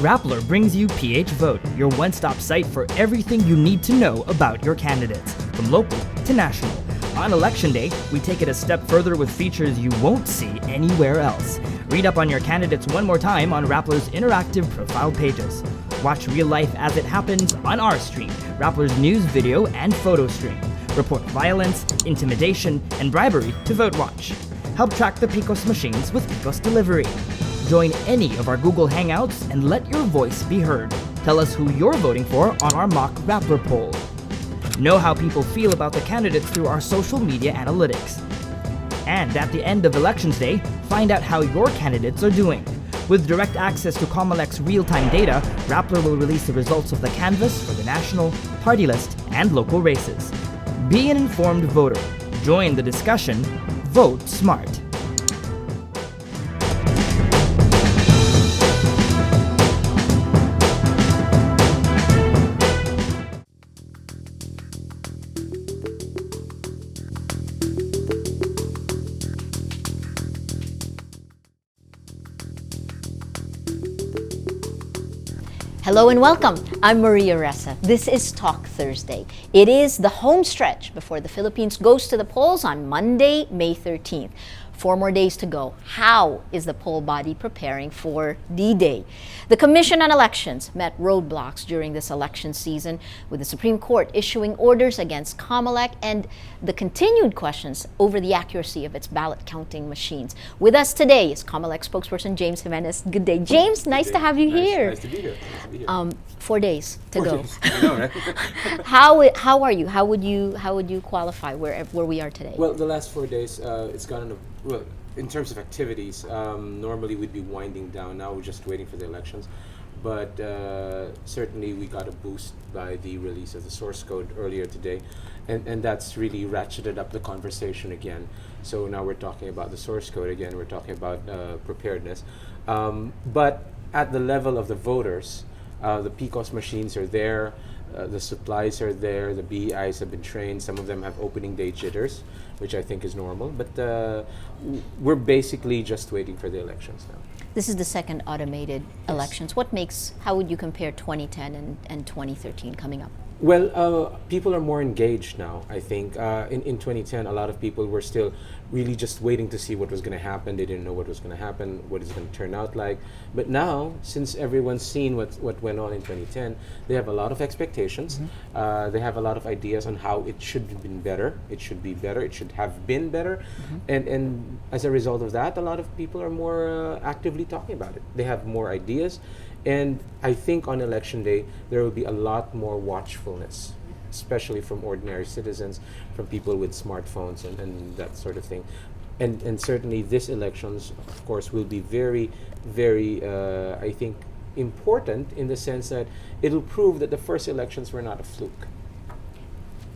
Rappler brings you PH Vote, your one-stop site for everything you need to know about your candidates, from local to national. On Election Day, we take it a step further with features you won't see anywhere else. Read up on your candidates one more time on Rappler's interactive profile pages. Watch real life as it happens on our stream, Rappler's news, video, and photo stream. Report violence, intimidation, and bribery to VoteWatch. Help track the PICOS machines with PICOS Delivery. Join any of our Google Hangouts and let your voice be heard. Tell us who you're voting for on our mock Rappler poll. Know how people feel about the candidates through our social media analytics. And at the end of Elections Day, find out how your candidates are doing. With direct access to Comelec's real-time data, Rappler will release the results of the canvass for the national, party list, and local races. Be an informed voter. Join the discussion. Vote smart. Hello and welcome. I'm Maria Ressa. This is Talk Thursday. It is the home stretch before the Philippines goes to the polls on Monday, May 13th. 4 more days to go. How is the poll body preparing for D-Day? The Commission on Elections met roadblocks during this election season, with the Supreme Court issuing orders against Comelec and the continued questions over the accuracy of its ballot counting machines. With us today is Comelec spokesperson James Jimenez. Good day, James. Nice to have you here. Nice to be here. 4 days to go. Days. I know, right? How are you? How would you qualify where we are today? Well, the last 4 days, it's gone. Well, in terms of activities, normally we'd be winding down. Now we're just waiting for the elections, but certainly we got a boost by the release of the source code earlier today, and that's really ratcheted up the conversation again. So now we're talking about the source code again. We're talking about preparedness, but at the level of the voters. The PICOS machines are there, the supplies are there, the BEIs have been trained, some of them have opening day jitters, which I think is normal, but we're basically just waiting for the elections now. This is the second automated elections. How would you compare 2010 and 2013 coming up? Well, people are more engaged now, I think. In 2010, a lot of people were still really just waiting to see what was going to happen. They didn't know what was going to happen, what it's going to turn out like. But now, since everyone's seen what went on in 2010, they have a lot of expectations. Mm-hmm. They have a lot of ideas on how it should have been better. It should be better. It should have been better. Mm-hmm. And as a result of that, a lot of people are more actively talking about it. They have more ideas. And I think on Election Day, there will be a lot more watchfulness, especially from ordinary citizens, from people with smartphones and that sort of thing. And certainly this elections, of course, will be very, very, I think, important in the sense that it'll prove that the first elections were not a fluke.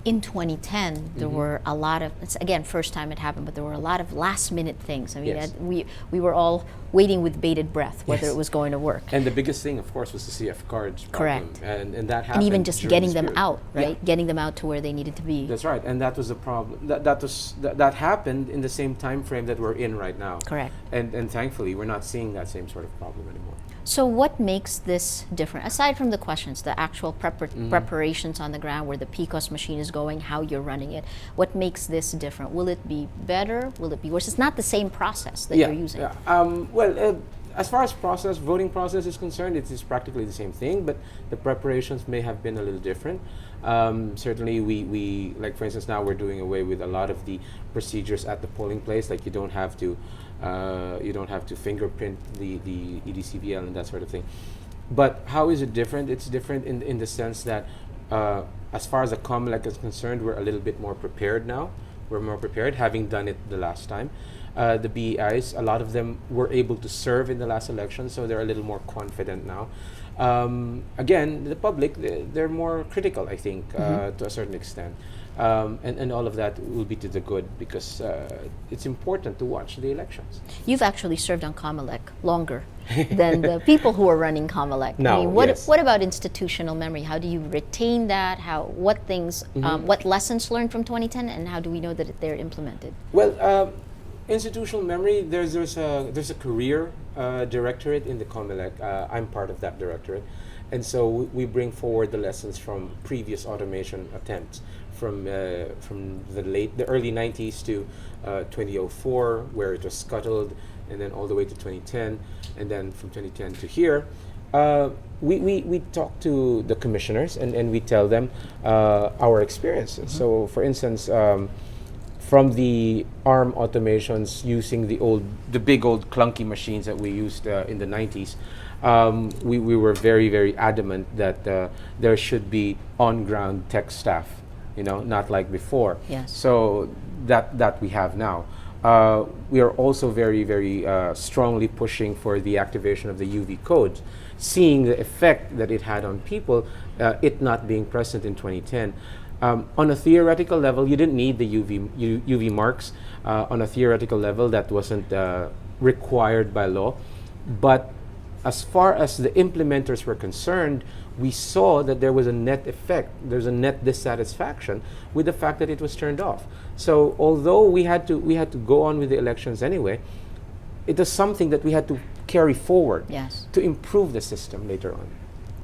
In 2010, there were a lot of, it's again, first time it happened, but there were a lot of last minute things. I mean, Yes. we were all waiting with bated breath whether it was going to work. And the biggest thing, of course, was the CF cards problem. Correct. And that happened. And even just during getting this them period. out, right? Yeah. Getting them out to where they needed to be. That's right, and that was the problem. That happened in the same time frame that we're in right now. Correct. And thankfully, we're not seeing that same sort of problem anymore. So what makes this different? Aside from the questions, the actual preparations on the ground, where the PICOS machine is going, how you're running it, what makes this different? Will it be better? Will it be worse? It's not the same process that you're using. Yeah. As far as voting process is concerned, it is practically the same thing, but the preparations may have been a little different. Certainly, we like, for instance, now we're doing away with a lot of the procedures at the polling place. Like you don't have to fingerprint the EDCVL and that sort of thing. But how is it different? It's different in the sense that as far as the Comelec is concerned, we're a little bit more prepared now. We're more prepared, having done it the last time. The BEIs, a lot of them were able to serve in the last election, so they're a little more confident now. Again, the public, they're more critical, I think, to a certain extent. And all of that will be to the good, because it's important to watch the elections. You've actually served on Comelec longer than the people who are running Comelec. No, I mean, what yes. what about institutional memory? How do you retain that? What lessons learned from 2010, and how do we know that they're implemented? Well, Institutional memory, there's a career directorate in the Comelec. I'm part of that directorate. And so we bring forward the lessons from previous automation attempts from the early 90s to 2004, where it was scuttled, and then all the way to 2010, and then from 2010 to here. We talk to the commissioners and we tell them our experiences. So, for instance, from the ARM automations using the big old clunky machines that we used in the 90s, we were very, very adamant that there should be on-ground tech staff, not like before. Yes. So that we have now. We are also very, very strongly pushing for the activation of the UV codes, seeing the effect that it had on people, it not being present in 2010. On a theoretical level, you didn't need the UV marks. On a theoretical level, that wasn't required by law. But as far as the implementers were concerned, we saw that there was a net effect. There's a net dissatisfaction with the fact that it was turned off. So although we had to go on with the elections anyway, it was something that we had to carry forward. Yes. To improve the system later on.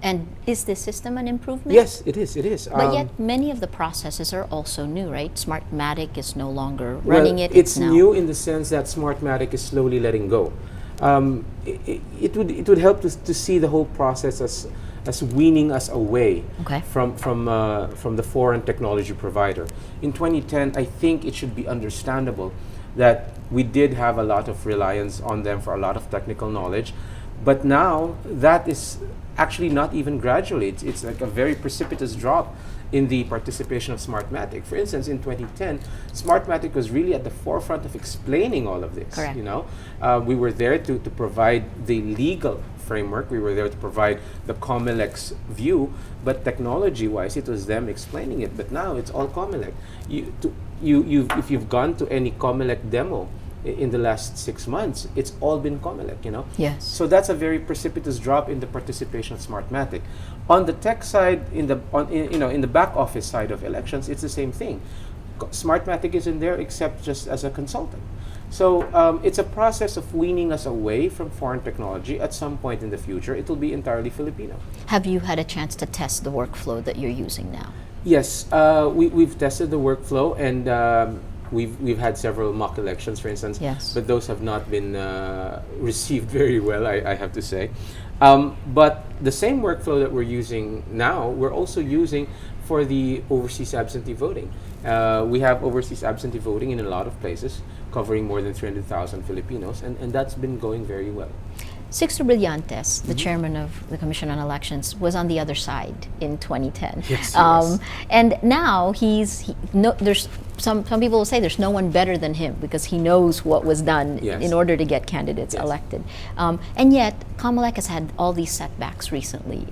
And is the system an improvement? Yes, it is. It is. But yet many of the processes are also new, right? Smartmatic is no longer running it. It's now new in the sense that Smartmatic is slowly letting go. It would help to see the whole process as weaning us away from the foreign technology provider. In 2010, I think it should be understandable that we did have a lot of reliance on them for a lot of technical knowledge, but now that is actually not even gradually. It's like a very precipitous drop in the participation of Smartmatic. For instance, in 2010, Smartmatic was really at the forefront of explaining all of this. Correct. We were there to provide the legal framework. We were there to provide the Comelec's view, but technology-wise, it was them explaining it. But now it's all Comelec. If you've gone to any Comelec demo in the last 6 months, it's all been Comelec, Yes. So that's a very precipitous drop in the participation of Smartmatic. On the tech side, in the back office side of elections, it's the same thing. Smartmatic isn't there except just as a consultant. So it's a process of weaning us away from foreign technology. At some point in the future, it will be entirely Filipino. Have you had a chance to test the workflow that you're using now? Yes, we've tested the workflow, and we've had several mock elections, for instance. Yes. But those have not been received very well, I have to say. But the same workflow that we're using now, we're also using for the overseas absentee voting. We have overseas absentee voting in a lot of places, covering more than 300,000 Filipinos, and that's been going very well. Sixto Brillantes, the chairman of the Commission on Elections, was on the other side in 2010. Yes, yes. And now there's some people will say there's no one better than him because he knows what was done Yes. in order to get candidates Yes. elected. And yet, Comelec has had all these setbacks recently.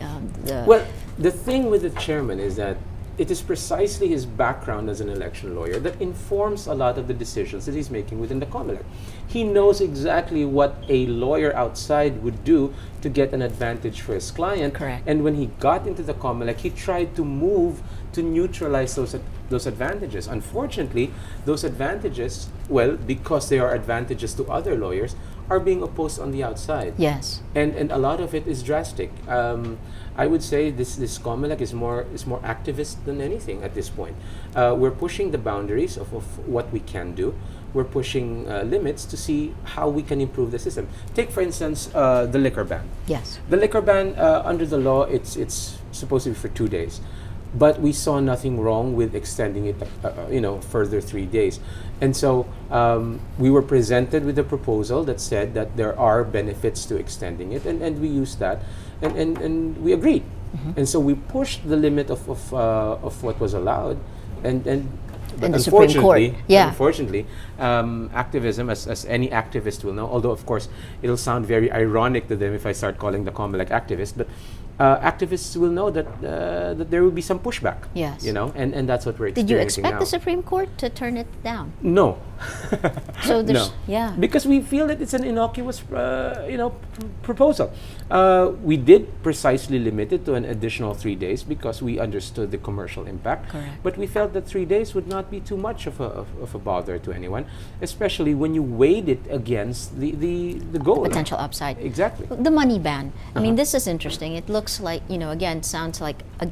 Well, the thing with the chairman is that it is precisely his background as an election lawyer that informs a lot of the decisions that he's making within the Comelec. He knows exactly what a lawyer outside would do to get an advantage for his client. Correct. And when he got into the Comelec, he tried to move to neutralize those advantages. Unfortunately, those advantages, well, because they are advantages to other lawyers, are being opposed on the outside. Yes. And a lot of it is drastic. I would say this Comelec is more activist than anything at this point. We're pushing the boundaries of what we can do. We're pushing limits to see how we can improve the system. Take, for instance, the liquor ban. Yes. The liquor ban, under the law, it's supposed to be for 2 days. But we saw nothing wrong with extending it, further 3 days. And so we were presented with a proposal that said that there are benefits to extending it, and we used that, and we agreed. Mm-hmm. And so we pushed the limit of what was allowed, but the Supreme Court. Yeah. Unfortunately, activism, as any activist will know, although of course it'll sound very ironic to them if I start calling the Comelec activist, but activists will know that there will be some pushback. Yes. And that's what we're experiencing now. Did you expect the Supreme Court to turn it down? No. So there's, No. yeah. Because we feel that it's an innocuous, proposal. We did precisely limit it to an additional 3 days because we understood the commercial impact. Correct. But we felt that 3 days would not be too much of a bother to anyone, especially when you weighed it against the goal. Potential upside. Exactly. The money ban. I mean, Uh-huh. this is interesting. It looks like, again, sounds like a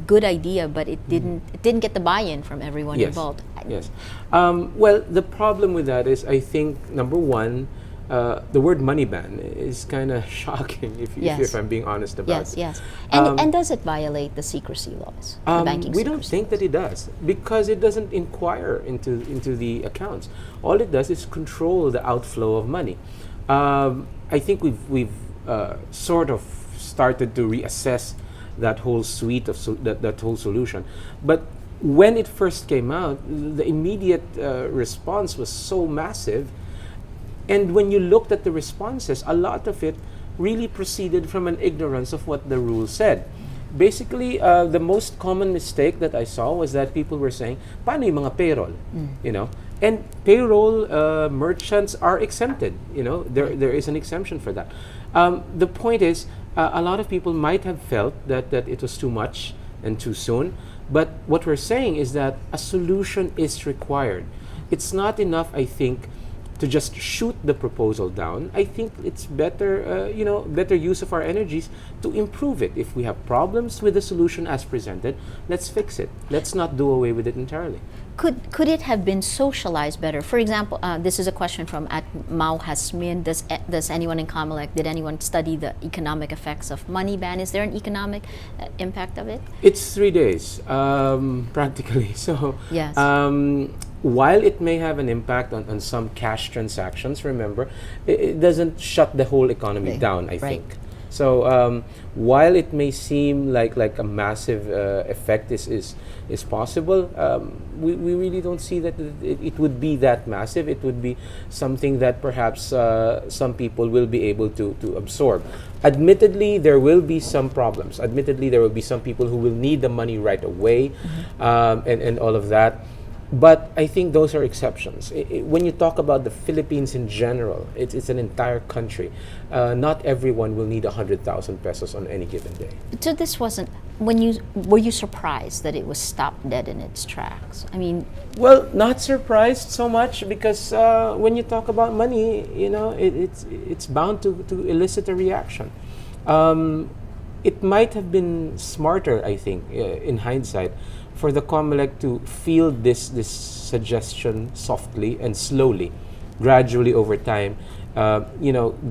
good idea, but it didn't get the buy-in from everyone Yes. involved. Yes. Well, the problem with that is, I think, number one, the word money ban is kind of shocking if I'm being honest about Yes, it. yes. And does it violate the secrecy laws? The banking We don't secrecy think that it does because it doesn't inquire into the accounts. All it does is control the outflow of money. I think we've sort of started to reassess that whole suite of that whole solution, but when it first came out, the immediate response was so massive. And when you looked at the responses, a lot of it really proceeded from an ignorance of what the rule said. Basically, the most common mistake that I saw was that people were saying, paano yung mga payroll? And payroll merchants are exempted. There is an exemption for that. The point is, a lot of people might have felt that it was too much and too soon. But what we're saying is that a solution is required. It's not enough, I think, to just shoot the proposal down. I think it's better, better use of our energies to improve it. If we have problems with the solution as presented, let's fix it. Let's not do away with it entirely. Could it have been socialized better? For example, this is a question from at Mao Hasmin. Does anyone in Comelec, did anyone study the economic effects of money ban? Is there an economic impact of it? It's 3 days, practically. So, Yes. While it may have an impact on some cash transactions, remember, it doesn't shut the whole economy down, I Right. think. So while it may seem like a massive effect is possible, we really don't see that it would be that massive. It would be something that perhaps some people will be able to absorb. Admittedly, there will be some problems. Admittedly, there will be some people who will need the money right away, and all of that. But I think those are exceptions. When you talk about the Philippines in general, it's an entire country. Not everyone will need 100,000 pesos on any given day. So this wasn't, were you surprised that it was stopped dead in its tracks? I mean, Well, not surprised so much because when you talk about money, it's bound to elicit a reaction. It might have been smarter, I think, in hindsight, for the Comelec to field this suggestion softly and slowly, gradually over time.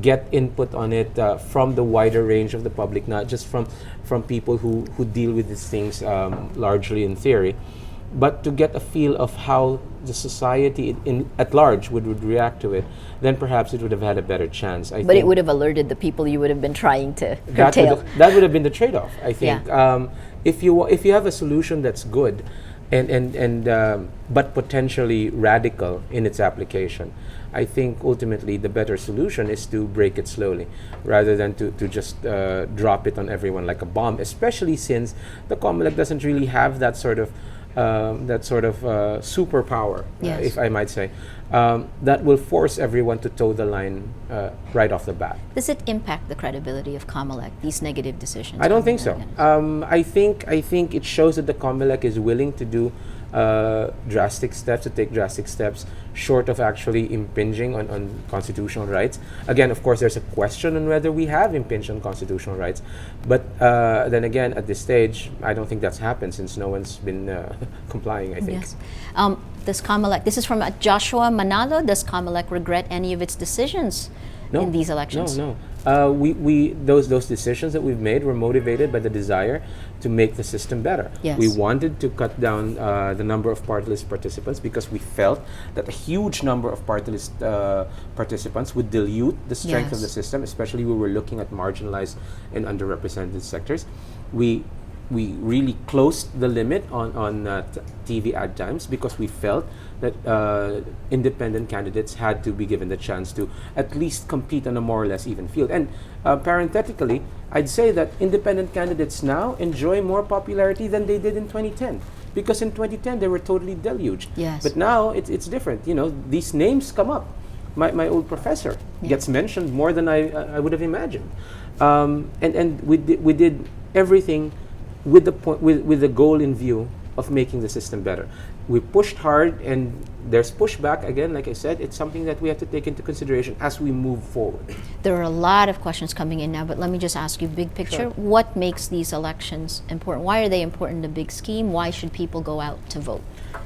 Get input on it from the wider range of the public, not just from people who deal with these things largely in theory, but to get a feel of how the society at large would react to it. Then perhaps it would have had a better chance. but it would have alerted the people you would have been trying to that curtail. that would have been the trade-off, I think. Yeah. If you have a solution that's good, and but potentially radical in its application, I think ultimately the better solution is to break it slowly, rather than to just drop it on everyone like a bomb. Especially since the Comelec doesn't really have that sort of superpower, Yes. if I might say, that will force everyone to toe the line right off the bat. Does it impact the credibility of Comelec, these negative decisions? I don't think so. coming out? I think it shows that the Comelec is willing to do drastic steps, to take drastic steps, short of actually impinging on constitutional rights. Again, of course, there's a question on whether we have impinged on constitutional rights, but then again, at this stage, I don't think that's happened since no one's been complying, I think. Yes. Does Comelec, this is from Joshua Manalo, does Comelec regret any of its decisions in these elections? No. Those decisions that we've made were motivated by the desire to make the system better. Yes. We wanted to cut down the number of party list participants because we felt that a huge number of party list participants would dilute the strength of the Yes. system, especially we were looking at marginalized and underrepresented sectors. We really closed the limit on TV ad times because we felt that independent candidates had to be given the chance to at least compete on a more or less even field. And parenthetically, I'd say that independent candidates now enjoy more popularity than they did in 2010. because in 2010 they were totally deluged. Yes. But now it's different. You know, these names come up. My old professor gets mentioned more than I would have imagined. And we did everything with the goal in view of making the system better. We pushed hard, and there's pushback again. Like I said, it's something that we have to take into consideration as we move forward. There are a lot of questions coming in now, but let me just ask you big picture. Sure. What makes these elections important? Why are they important in the big scheme? Why should people go out to vote?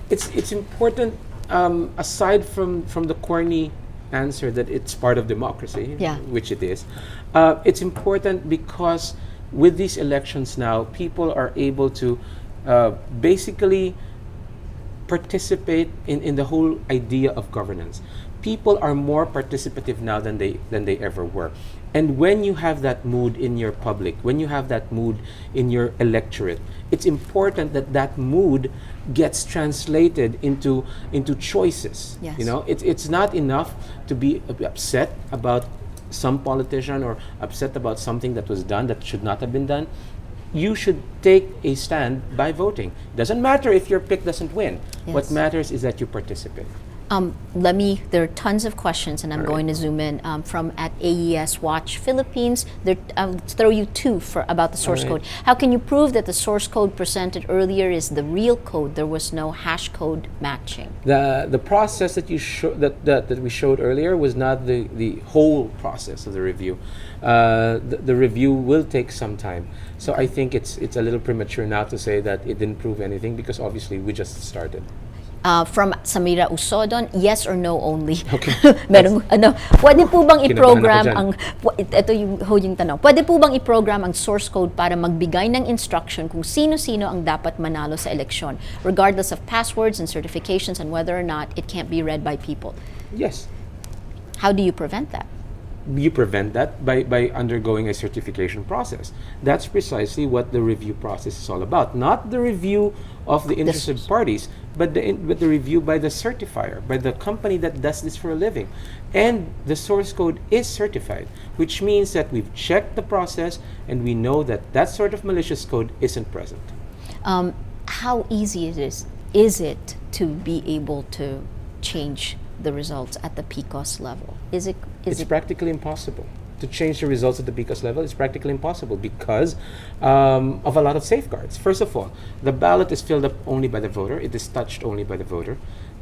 It's important, aside from the corny answer that it's part of democracy, which it is. It's important because with these elections now, people are able to basically participate in the whole idea of governance. People are more participative now than they ever were. And when you have that mood in your public, when you have that mood in your electorate, it's important that that mood gets translated into choices. Yes. You know, it's not enough to be upset about some politician or upset about something that was done that should not have been done. You should take a stand by voting. Doesn't matter if your pick doesn't win. Yes. What matters is that you participate. There are tons of questions, and I'm going to zoom in from at AES Watch Philippines. I'll throw you two about the source code. How can you prove that the source code presented earlier is the real code? There was no hash code matching. The process that that we showed earlier was not the whole process of the review. The review will take some time. So I think it's a little premature now to say that it didn't prove anything, because obviously we just started. From Samira Usodon, yes or no only? Okay. Pwede po bang i-program Kinabahan ito yung tanong. Pwede po bang i-program ang source code para magbigay ng instruction kung sino-sino ang dapat manalo sa eleksyon, regardless of passwords and certifications, and whether or not it can't be read by people? Yes. How do you prevent that? You prevent that by undergoing a certification process. That's precisely what the review process is all about. Not the review of the interested parties, but the review by the certifier, by the company that does this for a living. And the source code is certified, which means that we've checked the process and we know that that sort of malicious code isn't present. How easy is it to be able to change the results at the PCOS level? It's practically impossible. To change the results at the PCOS level is practically impossible because of a lot of safeguards. First of all, the ballot is filled up only by the voter. It is touched only by the voter.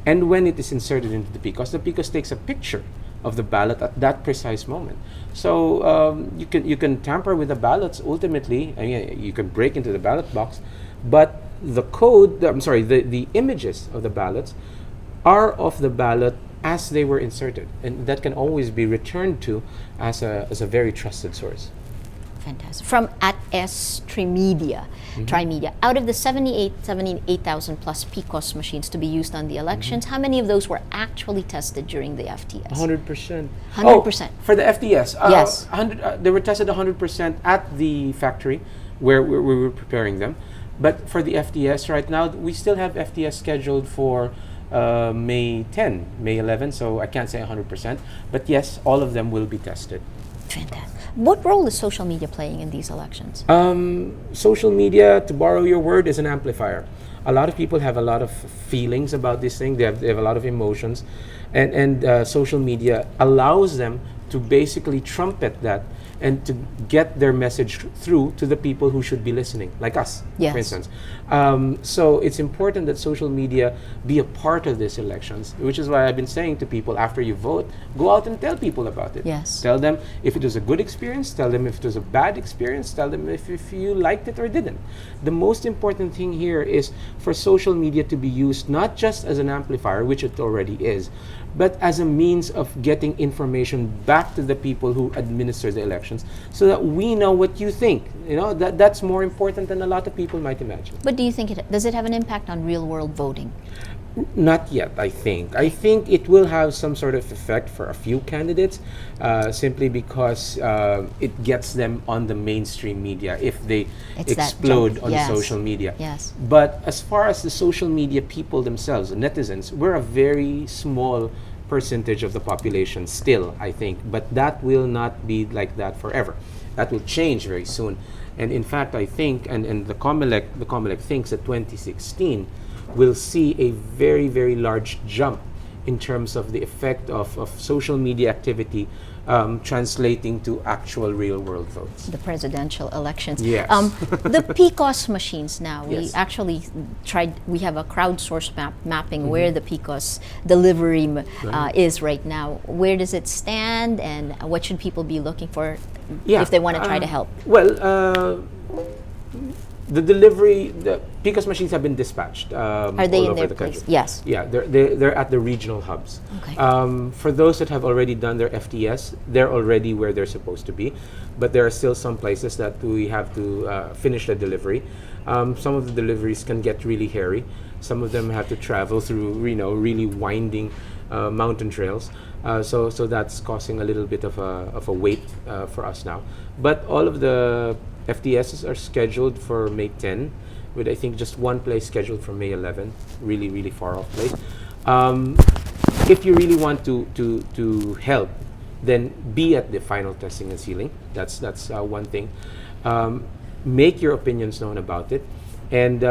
And when it is inserted into the PCOS takes a picture of the ballot at that precise moment. So you can tamper with the ballots ultimately. I mean, you can break into the ballot box, but the images of the ballots are of the ballot as they were inserted, and that can always be returned to as a very trusted source. Fantastic. From at S Trimedia, out of the 78,000 plus PCOS machines to be used on the elections, how many of those were actually tested during the FTS? 100%. 100%. For the FTS, yes. They were tested 100% at the factory where we were preparing them. But for the FTS right now, we still have FTS scheduled for May 10, May 11, so I can't say 100%, but yes, all of them will be tested. Fantastic. What role is social media playing in these elections? Social media, to borrow your word, is an amplifier. A lot of people have a lot of feelings about this thing. They have a lot of emotions, and social media allows them to basically trumpet that and to get their message through to the people who should be listening, like us, yes. for instance. So it's important that social media be a part of these elections, which is why I've been saying to people, after you vote, go out and tell people about it. Yes. Tell them if it was a good experience, tell them if it was a bad experience, tell them if you liked it or didn't. The most important thing here is for social media to be used not just as an amplifier, which it already is, but as a means of getting information back to the people who administer the elections, so that we know what you think. You know, that's more important than a lot of people might imagine. But do you think does it have an impact on real-world voting? Not yet, I think. I think it will have some sort of effect for a few candidates, simply because it gets them on the mainstream media if they explode on yes. social media. Yes. But as far as the social media people themselves, the netizens, we're a very small percentage of the population still, I think, but that will not be like that forever. That will change very soon. And in fact, I think, and the Comelec thinks that 2016 will see a very, very large jump in terms of the effect of social media activity translating to actual real world votes. The presidential elections. Yes. The PCOS machines now, we Yes. actually we have a crowdsourced mapping where the PCOS delivery is right now. Where does it stand, and what should people be looking for if they want to try to help? Well, the PCOS machines have been dispatched Are they all in over their the place? country. Yes. Yeah, they're at the regional hubs. Okay. For those that have already done their FTS, they're already where they're supposed to be, but there are still some places that we have to finish the delivery. Some of the deliveries can get really hairy. Some of them have to travel through, really winding mountain trails. So that's causing a little bit of a wait for us now. But all of the FTSs are scheduled for May 10, with I think just one place scheduled for May 11. Really, really far off place. If you really want to help, then be at the final testing and sealing. That's one thing. Make your opinions known about it, and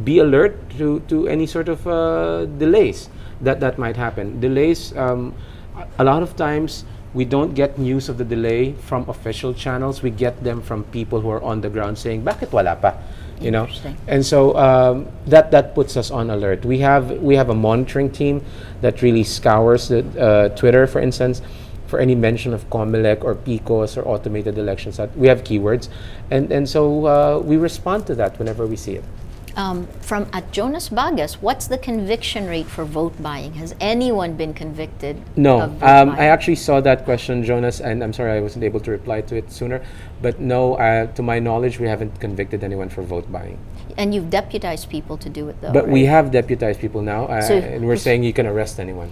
be alert to any sort of delays that might happen. Delays. A lot of times we don't get news of the delay from official channels. We get them from people who are on the ground saying, "Bakit wala pa?" Interesting. And so that puts us on alert. We have a monitoring team that really scours the Twitter, for instance, for any mention of Comelec or PCOS or automated elections. We have keywords, and so we respond to that whenever we see it. From at Jonas Bagas, what's the conviction rate for vote buying? Has anyone been convicted No, of vote buying? I actually saw that question, Jonas, and I'm sorry I wasn't able to reply to it sooner. But no, to my knowledge, we haven't convicted anyone for vote buying. And you've deputized people to do it, though, But we right? have deputized people now, So- and we're saying you can arrest anyone.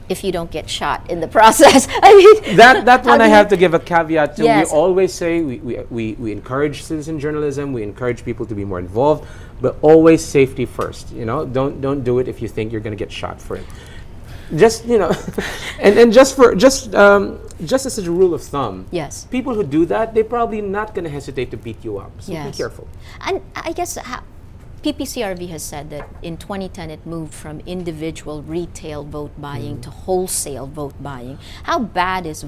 If you don't get shot in the process. I mean, That how one I do have you- to give a caveat to. Yes. We always say we encourage citizen journalism. We encourage people to be more involved, but always safety first. Don't do it if you think you're going to get shot for it. Just and just as a rule of thumb. Yes. People who do that, they're probably not going to hesitate to beat you up. So be Yes. careful. And I guess PPCRV has said that in 2010 it moved from individual retail vote buying to wholesale vote buying. How bad is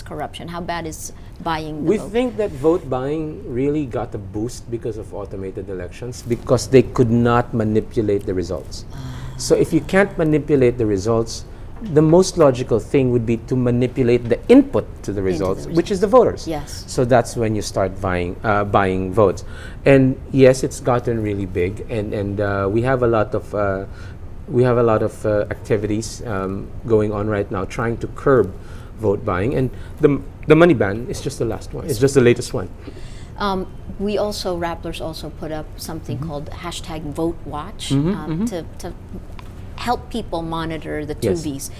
corruption? How bad is buying the We vote? think that vote buying really got a boost because of automated elections, because they could not manipulate the results. So if you can't manipulate the results, the most logical thing would be to manipulate the input to the results, which is the voters. Yes. So that's when you start buying votes. And yes, it's gotten really big, and we have a lot of activities going on right now trying to curb vote buying, and the money ban is just the last one. It's just the latest one. Rapplers also put up something called hashtag Vote Watch to help people monitor the two Yes. Vs.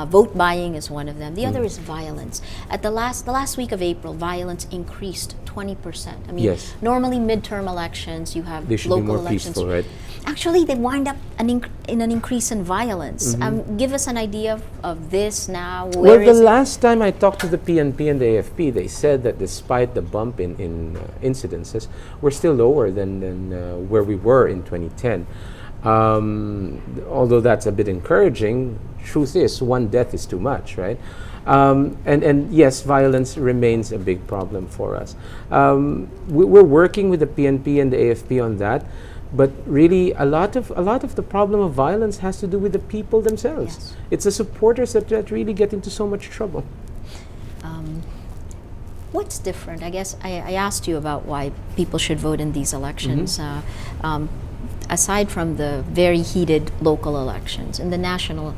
Vote buying is one of them. The other is violence. At the last week of April, violence increased 20%. I mean, Yes. normally midterm elections, you have They should local be more elections. peaceful, right? Actually, they wind up in an increase in violence. Give us an idea of this now. Well, Where the is it? last time I talked to the PNP and the AFP, they said that despite the bump in incidences, we're still lower than where we were in 2010. Although that's a bit encouraging, truth is one death is too much, right? And yes, violence remains a big problem for us. We're working with the PNP and the AFP on that, but really a lot of the problem of violence has to do with the people themselves. Yes. It's the supporters that really get into so much trouble. What's different? I guess I asked you about why people should vote in these elections. Aside from the very heated local elections, in the national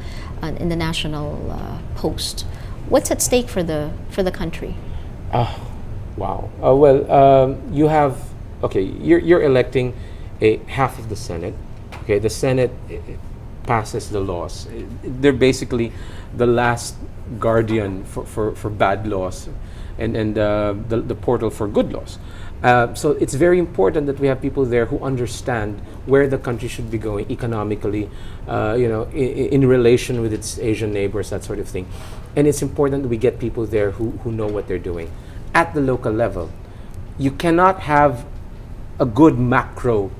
post, what's at stake for the country? Wow. You have you're electing a half of the Senate. Okay, the Senate passes the laws. They're basically the last guardian for bad laws, and the portal for good laws. So it's very important that we have people there who understand where the country should be going economically, in relation with its Asian neighbors, that sort of thing. And it's important that we get people there who know what they're doing at the local level. You cannot have a good macro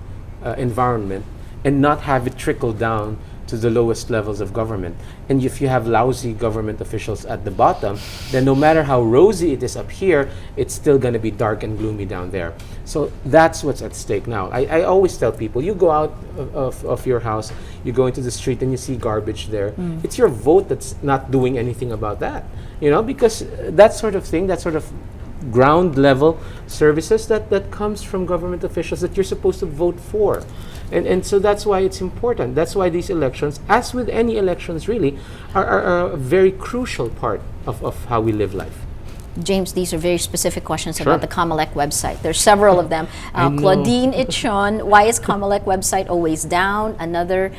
environment and not have it trickle down to the lowest levels of government. And if you have lousy government officials at the bottom, then no matter how rosy it is up here, it's still going to be dark and gloomy down there. So that's what's at stake now. I always tell people, you go out of your house, you go into the street and you see garbage there. It's your vote that's not doing anything about that. Because that sort of thing, that sort of ground level services that comes from government officials that you're supposed to vote for. And so that's why it's important. That's why these elections, as with any elections really, are a very crucial part of how we live life. James, these are very specific questions Sure. about the Comelec website. There's several of them. Claudine Ichon, why is Comelec website always down? Another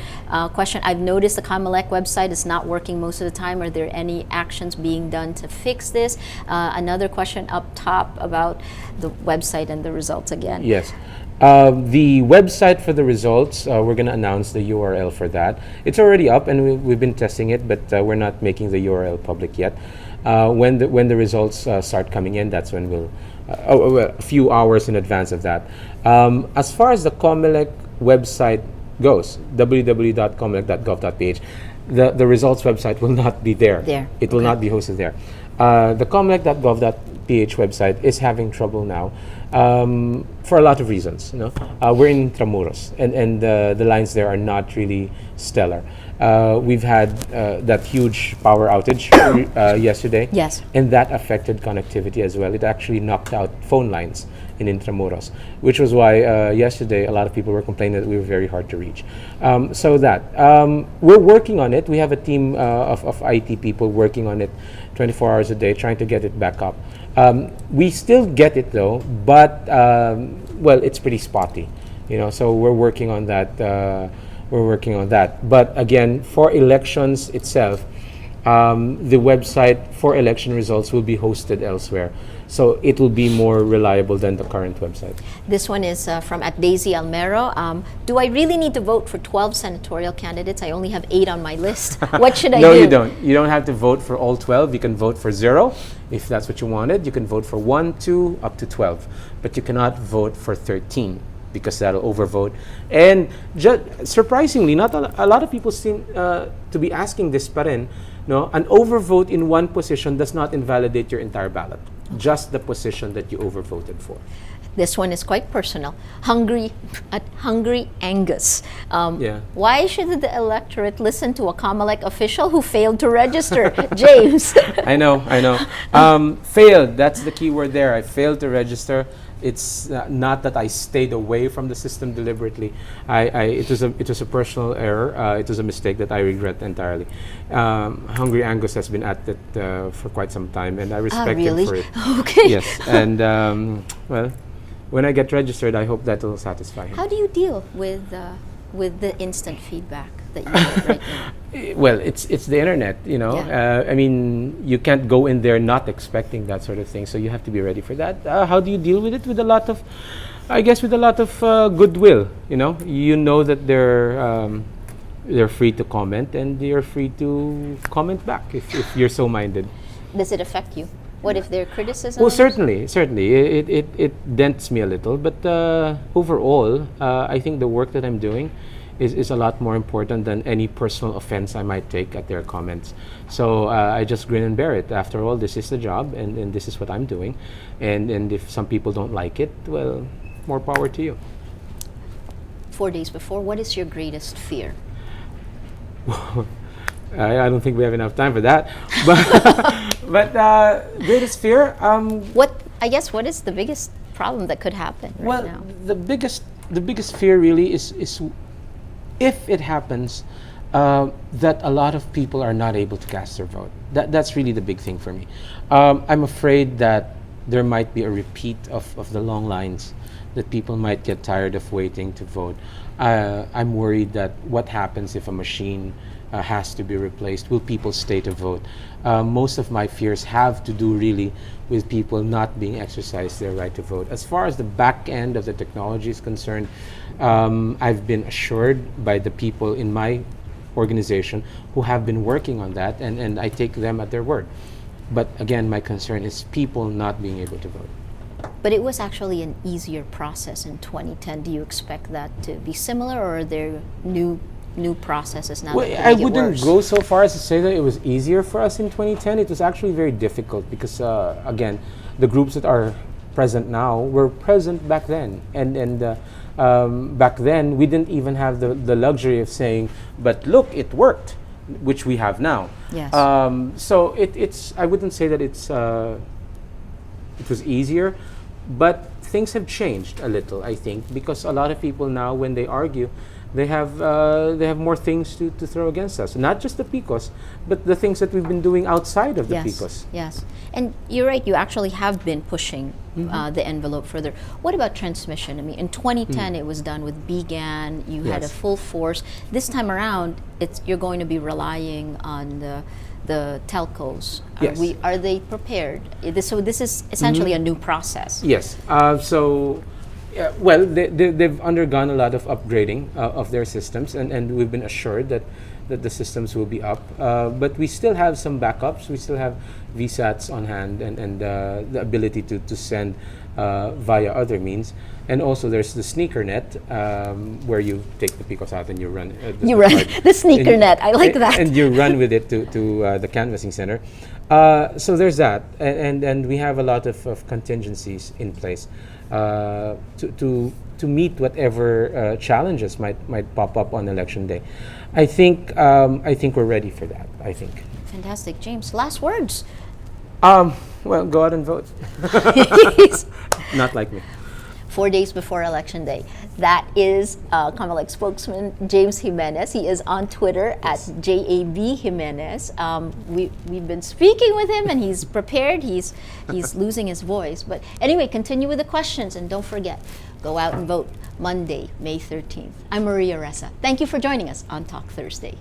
question, I've noticed the Comelec website is not working most of the time. Are there any actions being done to fix this? Another question up top about the website and the results again. Yes. The website for the results, we're going to announce the URL for that. It's already up and we've been testing it, but we're not making the URL public yet. When the results start coming in, that's when we'll, a few hours in advance of that. As far as the Comelec website goes, www.comelec.gov.ph, the results website will not be there. It will not be hosted there. The comelec.gov.ph website is having trouble now for a lot of reasons. We're in Intramuros, and the lines there are not really stellar. We've had that huge power outage yesterday. Yes. And that affected connectivity as well. It actually knocked out phone lines in Intramuros, which was why yesterday a lot of people were complaining that we were very hard to reach. We're working on it. We have a team of IT people working on it 24 hours a day, trying to get it back up. We still get it though, but it's pretty spotty, so we're working on that. But again, for elections itself, the website for election results will be hosted elsewhere. So it will be more reliable than the current website. This one is from at Daisy Almero. Do I really need to vote for 12 senatorial candidates? I only have 8 on my list. What should I do? No, you don't. You don't have to vote for all 12. You can vote for 0 if that's what you wanted. You can vote for 1, 2, up to 12. But you cannot vote for 13 because that'll overvote. And surprisingly, not a lot of people seem to be asking this pa rin. An overvote in one position does not invalidate your entire ballot. Just the position that you overvoted for. This one is quite personal. Hungry Angus. Why should the electorate listen to a Comelec official who failed to register? James. I know. Failed. That's the key word there. I failed to register. It's not that I stayed away from the system deliberately. It was a personal error. It was a mistake that I regret entirely. Hungry Angus has been at it for quite some time, and I respect him for it. Okay. Yes, and when I get registered, I hope that will satisfy him. How do you deal with the instant feedback that you get right now? Well, it's the internet, Yeah. I mean, you can't go in there not expecting that sort of thing, so you have to be ready for that. How do you deal with it? With a lot of, goodwill. You know that they're free to comment, and you're free to comment back if you're so minded. Does it affect you? What if there are criticisms? Well, certainly. It dents me a little, but overall, I think the work that I'm doing is a lot more important than any personal offense I might take at their comments. So I just grin and bear it. After all, this is the job, and this is what I'm doing. And if some people don't like it, well, more power to you. 4 days before, what is your greatest fear? I don't think we have enough time for that. But greatest fear? What is the biggest problem that could happen right now? The biggest fear really is if it happens that a lot of people are not able to cast their vote. That's really the big thing for me. I'm afraid that there might be a repeat of the long lines, that people might get tired of waiting to vote. I'm worried that what happens if a machine has to be replaced? Will people stay to vote? Most of my fears have to do really with people not being exercised their right to vote. As far as the back end of the technology is concerned, I've been assured by the people in my organization who have been working on that, and I take them at their word. But again, my concern is people not being able to vote. But it was actually an easier process in 2010. Do you expect that to be similar, or are there new processes now? Well, that I make it wouldn't worse? go so far as to say that it was easier for us in 2010. It was actually very difficult because, again, the groups that are present now were present back then, and back then we didn't even have the luxury of saying, "But look, it worked," which we have now. Yes. So it's I wouldn't say that it was easier, but things have changed a little, I think, because a lot of people now, when they argue, they have more things to throw against us. Not just the PICOS, but the things that we've been doing outside of the Yes, PICOS. yes. And you're right, you actually have been pushing the envelope further. What about transmission? I mean, in 2010, it was done with BGAN, you had a Yes. full force. This time around, you're going to be relying on the telcos. Yes. Are they prepared? So this is essentially a new process. Yes. Well, they've undergone a lot of upgrading of their systems, and we've been assured that the systems will be up. But we still have some backups. We still have VSATs on hand, and the ability to send via other means. And also there's the sneaker net, where you take the PICOS out and you run. You run the sneaker net. I like that. And you run with it to the canvassing center. So there's that, and we have a lot of contingencies in place to meet whatever challenges might pop up on election day. I think we're ready for that. I think. Fantastic. James, last words. Well, go out and vote. Yes. Not like me. 4 days before Election Day. That is Comelec spokesman James Jimenez. He is on Twitter at JAB Jimenez. We've been speaking with him, and he's prepared. He's losing his voice. But anyway, continue with the questions, and don't forget, go out and vote Monday, May 13th. I'm Maria Ressa. Thank you for joining us on Talk Thursday.